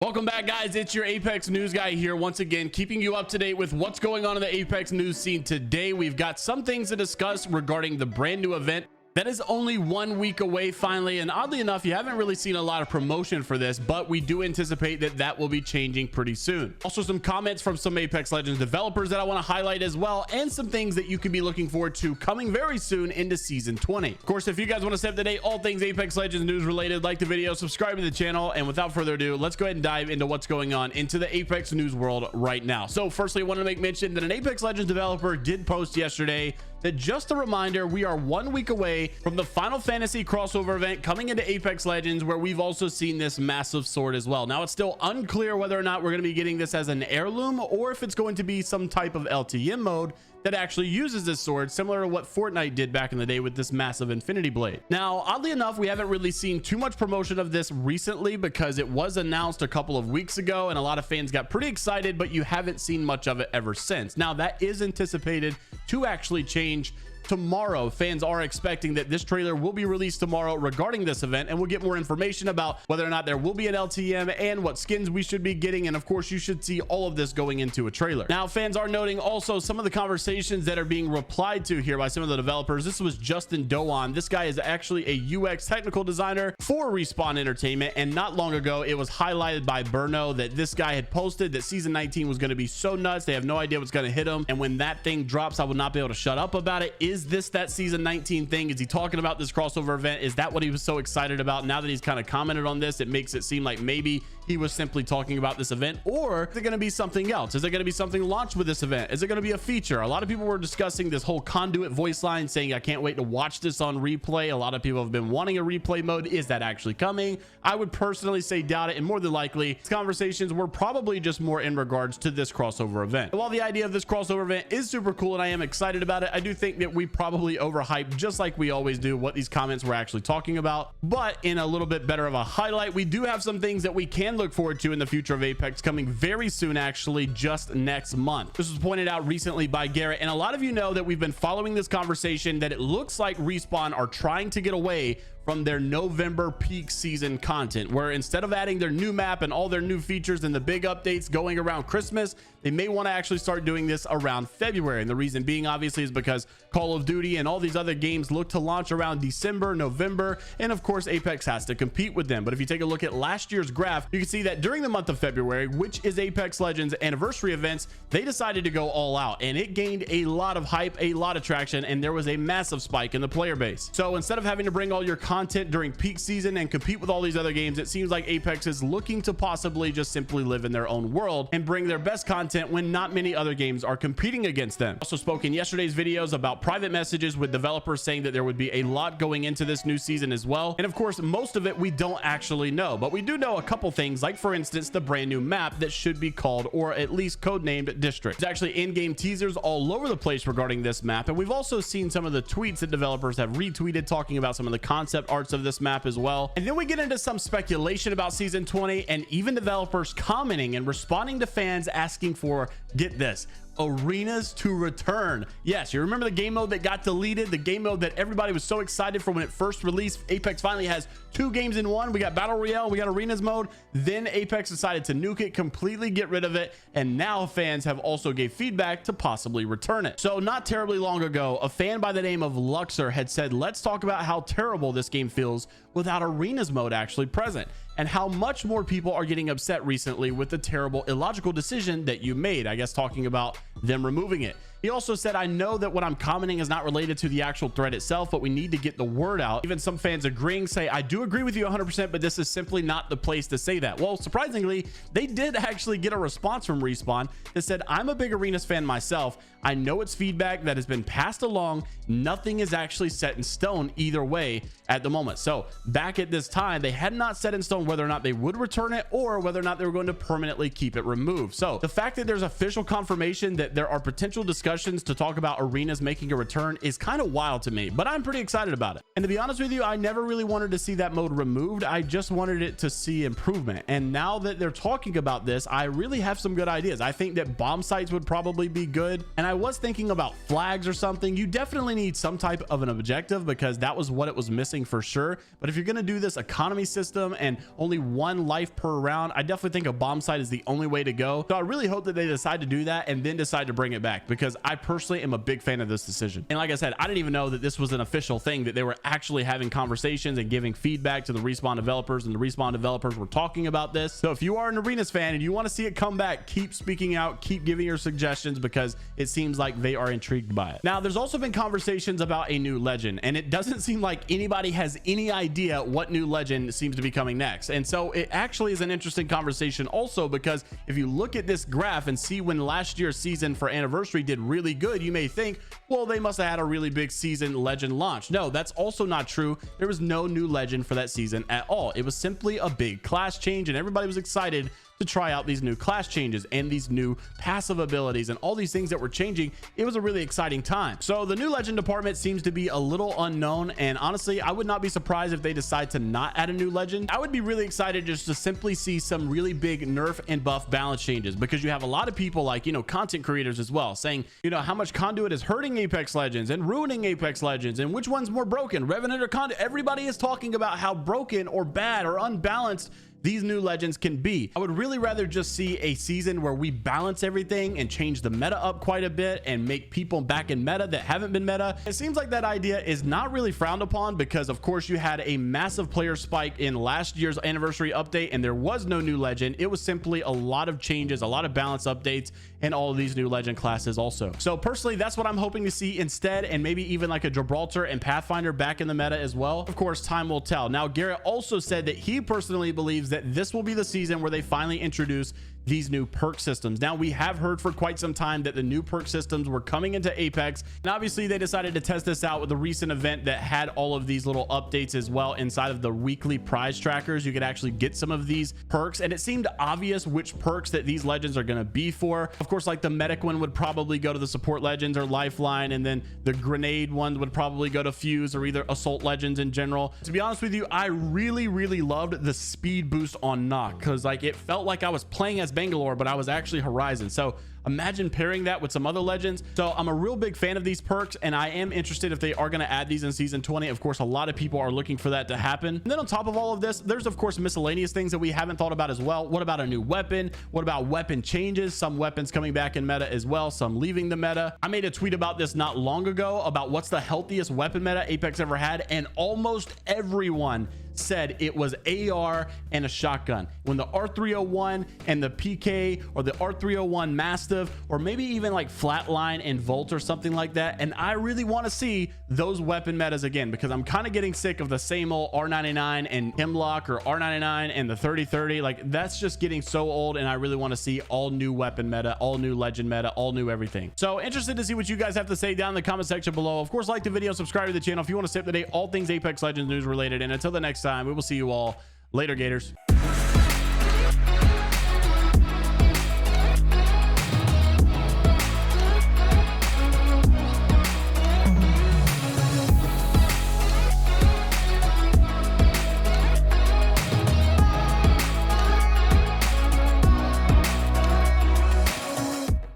Welcome back, guys. It's your Apex news guy here once again, keeping you up to date with what's going on in the Apex news scene today. We've got some things to discuss regarding the brand new event that is only 1 week away finally, and oddly enough, you haven't really seen a lot of promotion for this, but we do anticipate that that will be changing pretty soon. Also, some comments from some Apex Legends developers that I want to highlight as well, and some things that you can be looking forward to coming very soon into season 20. Of course, if you guys want to stay up to date all things Apex Legends news related, like the video, subscribe to the channel, and without further ado, let's go ahead and dive into what's going on into the Apex news world right now. So firstly, I want to make mention that an Apex Legends developer did post yesterday that, just a reminder, we are 1 week away from the Final Fantasy crossover event coming into Apex Legends, where we've also seen this massive sword as well. Now, it's still unclear whether or not we're going to be getting this as an heirloom or if it's going to be some type of LTM mode that actually uses this sword, similar to what Fortnite did back in the day with this massive infinity blade. Now, oddly enough, we haven't really seen too much promotion of this recently because it was announced a couple of weeks ago and a lot of fans got pretty excited, but you haven't seen much of it ever since. Now, that is anticipated to actually change tomorrow. Fans are expecting that this trailer will be released tomorrow regarding this event, and we'll get more information about whether or not there will be an LTM and what skins we should be getting. And of course, you should see all of this going into a trailer. Now, fans are noting also some of the conversations that are being replied to here by some of the developers. This was Justin Doan. This guy is actually a UX technical designer for Respawn Entertainment, and not long ago it was highlighted by Burno that this guy had posted that season 19 was going to be so nuts, they have no idea what's going to hit them, and when that thing drops, I will not be able to shut up about it. Is this that season 19 thing? Is he talking about this crossover event? Is that what he was so excited about? Now that he's kind of commented on this, it makes it seem like maybe he was simply talking about this event, or is it going to be something else? Is it going to be something launched with this event? Is it going to be a feature? A lot of people were discussing this whole conduit voice line, saying, I can't wait to watch this on replay. A lot of people have been wanting a replay mode. Is that actually coming? I would personally say doubt it, and more than likely these conversations were probably just more in regards to this crossover event. While the idea of this crossover event is super cool and I am excited about it, I do think that we probably overhyped, just like we always do, what these comments were actually talking about. But in a little bit better of a highlight, we do have some things that we can look forward to in the future of Apex coming very soon, actually just next month. This was pointed out recently by Garrett, and a lot of you know that we've been following this conversation that it looks like Respawn are trying to get away from their November peak season content, where instead of adding their new map and all their new features and the big updates going around Christmas, they may want to actually start doing this around February. And the reason being, obviously, is because Call of Duty and all these other games look to launch around December, November, and of course Apex has to compete with them. But if you take a look at last year's graph, you can see that during the month of February, which is Apex Legends anniversary events, they decided to go all out, and it gained a lot of hype, a lot of traction, and there was a massive spike in the player base. So instead of having to bring all your content during peak season and compete with all these other games, it seems like Apex is looking to possibly just simply live in their own world and bring their best content when not many other games are competing against them. Also spoke in yesterday's videos about private messages with developers saying that there would be a lot going into this new season as well. And of course, most of it we don't actually know, but we do know a couple things, like for instance, the brand new map that should be called, or at least codenamed, District. There's actually in-game teasers all over the place regarding this map, and we've also seen some of the tweets that developers have retweeted talking about some of the concept arts of this map as well. And then we get into some speculation about season 20, and even developers commenting and responding to fans asking for, get this, arenas to return. Yes, you remember the game mode that got deleted, the game mode that everybody was so excited for when it first released. Apex finally has two games in one. We got Battle Royale, we got arenas mode. Then Apex decided to nuke it, completely get rid of it, and now fans have also gave feedback to possibly return it. So not terribly long ago, a fan by the name of Luxor had said, let's talk about how terrible this game feels without arenas mode actually present, and how much more people are getting upset recently with the terrible, illogical decision that you made. I guess talking about them removing it. He also said, I know that what I'm commenting is not related to the actual thread itself, but we need to get the word out. Even some fans agreeing say, I do agree with you 100%, but this is simply not the place to say that. Well, surprisingly, they did actually get a response from Respawn that said, I'm a big arenas fan myself. I know it's feedback that has been passed along. Nothing is actually set in stone either way at the moment. So back at this time, they had not set in stone whether or not they would return it or whether or not they were going to permanently keep it removed. So the fact that there's official confirmation that that there are potential discussions to talk about arenas making a return is kind of wild to me, but I'm pretty excited about it. And to be honest with you, I never really wanted to see that mode removed. I just wanted it to see improvement. And now that they're talking about this, I really have some good ideas. I think that bomb sites would probably be good. And I was thinking about flags or something. You definitely need some type of an objective because that was what it was missing for sure. But if you're going to do this economy system and only one life per round, I definitely think a bomb site is the only way to go. So I really hope that they decide to do that and then decide to bring it back, because I personally am a big fan of this decision. And like I said, I didn't even know that this was an official thing, that they were actually having conversations and giving feedback to the Respawn developers, and the Respawn developers were talking about this. So if you are an arenas fan and you want to see it come back, keep speaking out, keep giving your suggestions, because it seems like they are intrigued by it. Now, there's also been conversations about a new legend, and it doesn't seem like anybody has any idea what new legend seems to be coming next. And so it actually is an interesting conversation also, because if you look at this graph and see when last year's season for anniversary did really good, you may think, well, they must have had a really big season legend launch. No, that's also not true. There was no new legend for that season at all. It was simply a big class change, and everybody was excited to try out these new class changes and these new passive abilities and all these things that were changing. It was a really exciting time. So the new legend department seems to be a little unknown, and honestly, I would not be surprised if they decide to not add a new legend. I would be really excited just to simply see some really big nerf and buff balance changes, because you have a lot of people like, you know, content creators as well saying, you know, how much conduit is hurting Apex Legends and ruining Apex Legends, and which one's more broken, Revenant or conduit. Everybody is talking about how broken or bad or unbalanced these new legends can be. I would really rather just see a season where we balance everything and change the meta up quite a bit and make people back in meta that haven't been meta. It seems like that idea is not really frowned upon, because of course you had a massive player spike in last year's anniversary update and there was no new legend. It was simply a lot of changes, a lot of balance updates, and all of these new legend classes also. So personally, that's what I'm hoping to see instead, and maybe even like a Gibraltar and Pathfinder back in the meta as well. Of course, time will tell. Now, Garrett also said that he personally believes that this will be the season where they finally introduce these new perk systems. Now, we have heard for quite some time that the new perk systems were coming into Apex, and obviously they decided to test this out with the recent event that had all of these little updates as well. Inside of the weekly prize trackers, you could actually get some of these perks, and it seemed obvious which perks that these legends are going to be for. Of course, like the medic one would probably go to the support legends or lifeline, and then the grenade one would probably go to fuse or either assault legends in general. To be honest with you, I really loved the speed boost on knock, because like it felt like I was playing as Bangalore, but I was actually Horizon. So imagine pairing that with some other legends. So I'm a real big fan of these perks, and I am interested if they are going to add these in season 20. Of course, a lot of people are looking for that to happen. And then on top of all of this, there's of course miscellaneous things that we haven't thought about as well. What about a new weapon? What about weapon changes? Some weapons coming back in meta as well, some leaving the meta. I made a tweet about this not long ago about what's the healthiest weapon meta Apex ever had, and almost everyone said it was AR and a shotgun. When the R301 and the PK, or the R301 Mastiff, or maybe even like Flatline and Volt or something like that. And I really want to see those weapon metas again, because I'm kind of getting sick of the same old R99 and Hemlock, or R99 and the 3030. Like that's just getting so old, and I really want to see all new weapon meta, all new legend meta, all new everything. So interested to see what you guys have to say down in the comment section below. Of course, like the video, subscribe to the channel if you want to stay up to date all things Apex Legends news related. And until the next time, we will see you all later, Gators.